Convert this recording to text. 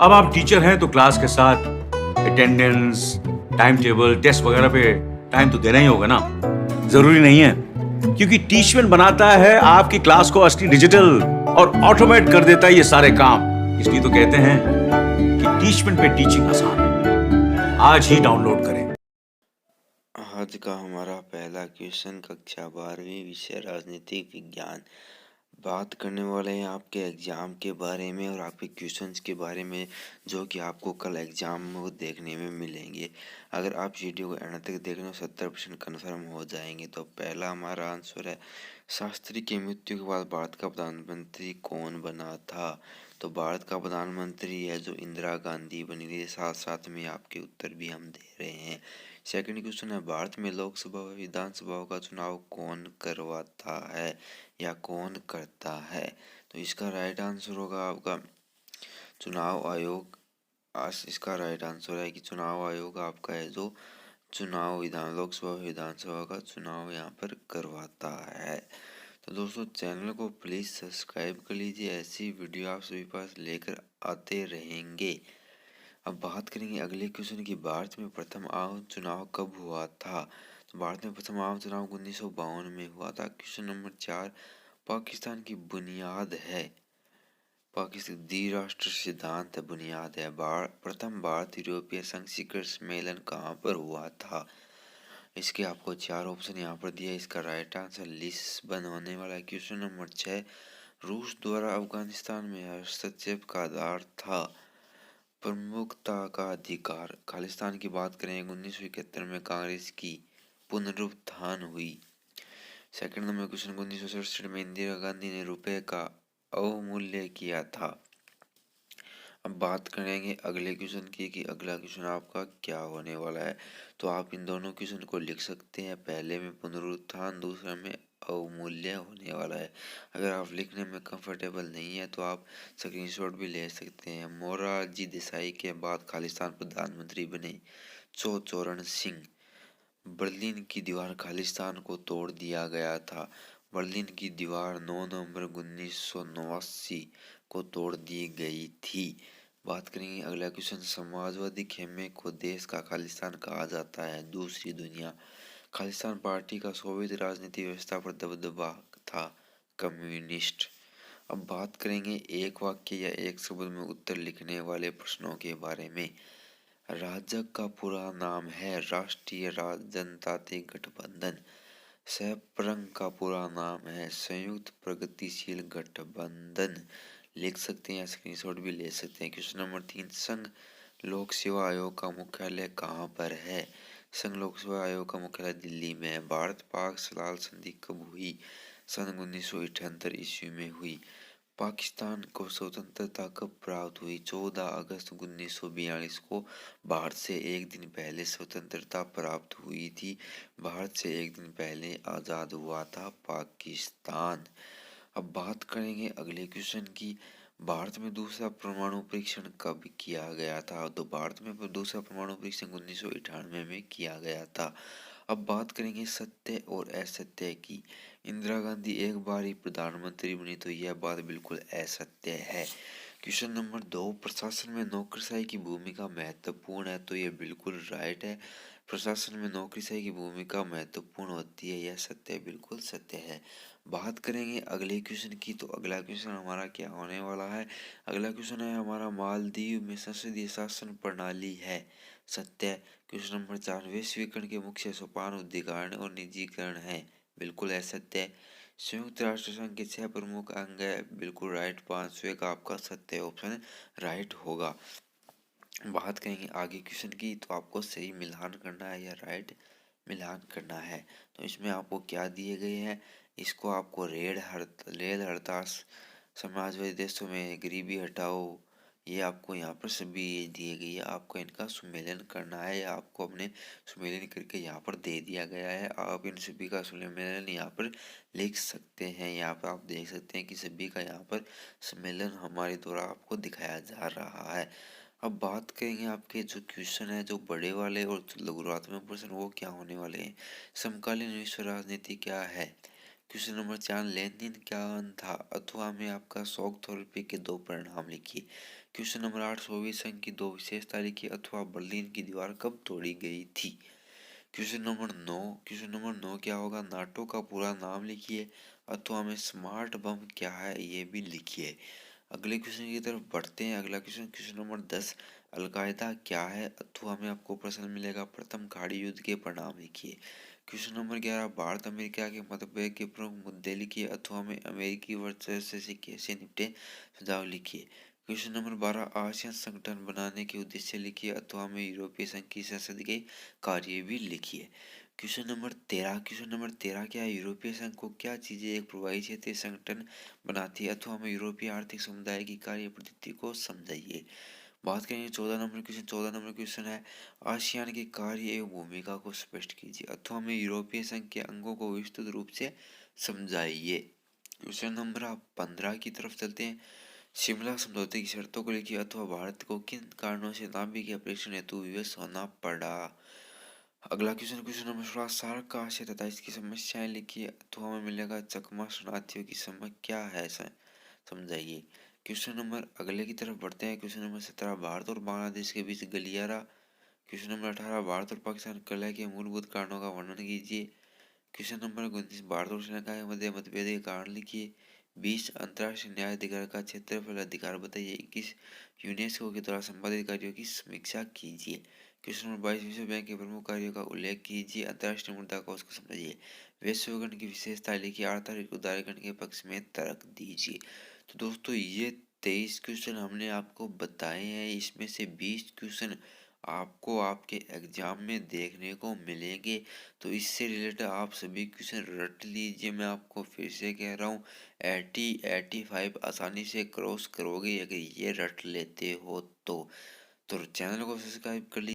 अब आप टीचर हैं तो क्लास के साथ अटेंडेंस, टाइम टेबल, टेस्ट वगैरह पे टाइम तो देना ही होगा ना। जरूरी नहीं है, क्योंकि टीचमेंट बनाता है आपकी क्लास को असली डिजिटल और ऑटोमेट कर देता है ये सारे काम। इसलिए तो कहते हैं कि टीचमेंट पे टीचिंग आसान है। आज ही डाउनलोड करें। आज का हमारा पहला क्वेश्चन कक्षा 12वीं विषय राजनीतिक विज्ञान। बात करने वाले हैं आपके एग्जाम के बारे में और आपके क्वेश्चंस के बारे में जो कि आपको कल एग्जाम में वो देखने में मिलेंगे। अगर आप वीडियो को एंड तक देख रहे हो 70% कन्फर्म हो जाएंगे। तो पहला हमारा आंसर है, शास्त्री की मृत्यु के बाद भारत का प्रधानमंत्री कौन बना था? तो भारत का प्रधानमंत्री है जो इंदिरा गांधी बनी थी। साथ साथ में आपके उत्तर भी हम दे रहे हैं। सेकंड क्वेश्चन है, भारत में लोकसभा व विधानसभा का चुनाव कौन करवाता है या कौन करता है? तो इसका राइट आंसर होगा आपका चुनाव आयोग। इसका राइट आंसर है कि चुनाव आयोग आपका है जो चुनाव लोकसभा विधानसभा का चुनाव यहाँ पर करवाता है। तो दोस्तों चैनल को प्लीज़ सब्सक्राइब कर लीजिए, ऐसी वीडियो आप सभी पास लेकर आते रहेंगे। अब बात करेंगे अगले क्वेश्चन की, भारत में प्रथम आम चुनाव कब हुआ था? तो भारत में प्रथम आम चुनाव 1952 में हुआ था। क्वेश्चन नंबर 4, पाकिस्तान की बुनियाद है, पाकिस्तान द्विराष्ट्र सिद्धांत बुनियाद है। प्रथम भारत यूरोपीय संघ शिखर सम्मेलन कहाँ पर हुआ था? इसके आपको 4 ऑप्शन यहाँ पर दिया। इसका राइट आंसर लिस्बन होने वाला है। क्वेश्चन नंबर 6, रूस द्वारा अफगानिस्तान में हस्तक्षेप का आधार था प्रमुखता का अधिकार। खालिस्तान की बात करें 1971 में कांग्रेस की पुनरुत्थान हुई। सेकंड नंबर क्वेश्चन, 1967 में इंदिरा गांधी ने रुपए का अवमूल्य किया था। अब बात करेंगे अगले क्वेश्चन की कि अगला क्वेश्चन आपका क्या होने वाला है। तो आप इन दोनों क्वेश्चन को लिख सकते हैं, पहले में पुनरुत्थान, दूसरा में अवमूल्य होने वाला है। अगर आप लिखने में कंफर्टेबल नहीं है तो आप स्क्रीनशॉट भी ले सकते हैं। मोरारजी देसाई के बाद खालिस्तान प्रधानमंत्री बने चौचौरण सिंह। बर्लिन की दीवार खालिस्तान को तोड़ दिया गया था। बर्लिन की दीवार 9 नवंबर 1989 को तोड़ दी गई थी। बात करेंगे अगला क्वेश्चन, समाजवादी खेमे को देश का खालिस्तान कहा जाता है दूसरी दुनिया। खालिस्तान पार्टी का सोवियत राजनीति व्यवस्था पर दबदबा था कम्युनिस्ट। अब बात करेंगे एक वाक्य या एक शब्द में उत्तर लिखने वाले प्रश्नों के बारे में। राजग का पूरा नाम है राष्ट्रीय जनतांत्रिक गठबंधन। सैप्रंग का पूरा नाम है संयुक्त प्रगतिशील गठबंधन। लिख सकते हैं, स्क्रीनशॉट भी ले सकते हैं। क्वेश्चन नंबर 3, संघ लोक सेवा आयोग का मुख्यालय कहाँ पर है? संघ लोक सेवा आयोग का मुख्यालय दिल्ली में है। भारत पाक सलाल संधि कब हुई? सन 1978 ईस्वी में हुई। पाकिस्तान को स्वतंत्रता कब प्राप्त हुई? 14 अगस्त 1942 को भारत से एक दिन पहले स्वतंत्रता प्राप्त हुई थी। भारत से एक दिन पहले आज़ाद हुआ था पाकिस्तान। अब बात करेंगे अगले क्वेश्चन की, भारत में दूसरा परमाणु परीक्षण कब किया गया था? तो भारत में दूसरा परमाणु परीक्षण 1998 में किया गया था। अब बात करेंगे सत्य और असत्य की। इंदिरा गांधी एक बार ही प्रधानमंत्री बनी तो यह बात बिल्कुल असत्य है। क्वेश्चन नंबर 2, प्रशासन में नौकरशाही की भूमिका महत्वपूर्ण है, तो यह बिल्कुल राइट है। प्रशासन में नौकरशाही की भूमिका महत्वपूर्ण होती है, यह सत्य बिल्कुल सत्य है। बात करेंगे अगले क्वेश्चन की, तो अगला क्वेश्चन हमारा क्या होने वाला है? अगला क्वेश्चन है हमारा, मालदीव में संसदीय शासन प्रणाली है, सत्य। क्वेश्चन नंबर 4, वैश्वीकरण के मुख्य सोपान उदारीकरण और निजीकरण है, बिल्कुल असत्य। संयुक्त राष्ट्र संघ के 6 प्रमुख अंग है, बिल्कुल राइट। 5वें का आपका सत्य ऑप्शन राइट होगा। बात करेंगे आगे क्वेश्चन की, तो आपको सही मिलान करना है या राइट मिलान करना है। तो इसमें आपको क्या दिए गए हैं? इसको आपको रेल हड़ताल, समाजवादी देशों में गरीबी हटाओ, ये आपको यहाँ पर सभी दिए गई है। आपको इनका सुमेलन करना है या आपको अपने सुमेलन करके यहाँ पर दे दिया गया है। आप इन सभी का सुमेलन यहाँ पर लिख सकते हैं। यहाँ पर आप देख सकते हैं कि सभी का यहाँ पर सम्मेलन हमारे द्वारा आपको दिखाया जा रहा है। अब बात करेंगे आपके जो क्वेश्चन है, जो बड़े वाले और लघुरात्मक प्रश्न, वो क्या होने वाले हैं। समकालीन विश्व राजनीति क्या है? क्वेश्चन नंबर 4, लेनिन क्या था? अथवा में आपका शौक थेरेपी के 2 परिणाम लिखिए। क्वेश्चन नंबर 8, सोवियत संघ की दो विशेषता लिखिए अथवा बर्लिन की दीवार कब तोड़ी गई थी। क्वेश्चन नंबर 9 क्या होगा, नाटो का पूरा नाम लिखिए अथवा में स्मार्ट बम क्या है ये भी लिखिए। अगले क्वेश्चन की तरफ बढ़ते हैं। अगला क्वेश्चन, क्वेश्चन नंबर 10, अलकायदा क्या है अथवा में आपको प्रश्न मिलेगा प्रथम खाड़ी युद्ध के परिणाम लिखिए। क्वेश्चन नंबर 11, भारत अमेरिका के मतभेद के प्रमुख मुद्दे लिखिए अथवा में अमेरिकी वर्चस्व से कैसे निपटे सुझाव लिखिए। क्वेश्चन नंबर 12, आसियान संगठन बनाने के उद्देश्य लिखिए अथवा में यूरोपीय संघ की संसद के कार्य भी लिखिए। क्वेश्चन नंबर 13 क्या है, यूरोपीय संघ को क्या चीजें एक प्रभावी क्षेत्रीय संगठन बनाती है अथवा में यूरोपीय आर्थिक समुदाय की कार्य पद्धति को समझाइए। बात करेंगे 14 नंबर क्वेश्चन है, आसियान के कार्य एवं भूमिका को स्पष्ट कीजिए अथवा में यूरोपीय संघ के अंगों को विस्तृत रूप से समझाइए। क्वेश्चन नंबर 15 की तरफ चलते हैं। शिमला समझौते की शर्तों को लिखिए अथवा भारत को किन कारणों से नाभिकीय परीक्षण हेतु विवश होना पड़ा। अगला क्वेश्चन नंबर 16, सार्क का आशय तथा इसकी समस्याएं लिखिए अथवा में मिलेगा चकमा शरणार्थियों की समस्या क्या है समझाइए। क्वेश्चन नंबर अगले की तरफ बढ़ते हैं। क्वेश्चन नंबर 17, भारत और बांग्लादेश के बीच गलियारा। क्वेश्चन नंबर 18, भारत और पाकिस्तान कलह के मूलभूत कारणों का वर्णन कीजिए। क्वेश्चन नंबर 29, भारत और श्रीलंका के मध्य मतभेद के कारण लिखिए। 20, अंतर्राष्ट्रीय न्याय अधिकार का क्षेत्रफल अधिकार बताइए। 21, यूनेस्को के द्वारा संपादित कार्यों की समीक्षा कीजिए। क्वेश्चन नंबर 22, विश्व बैंक के प्रमुख कार्यों का उल्लेख कीजिए। अंतर्राष्ट्रीय मुद्रा कोष को समझिए। वैश्वीकरण की विशेषता लिखिए। आर्थिक उदारीकरण के पक्ष में तर्क दीजिए। तो दोस्तों ये 23 क्वेश्चन हमने आपको बताए हैं, इसमें से 20 क्वेश्चन आपको आपके एग्जाम में देखने को मिलेंगे। तो इससे रिलेटेड आप सभी क्वेश्चन रट लीजिए। मैं आपको फिर से कह रहा हूँ 85 आसानी से क्रॉस करोगे अगर ये रट लेते हो तो चैनल को सब्सक्राइब कर लीजिए।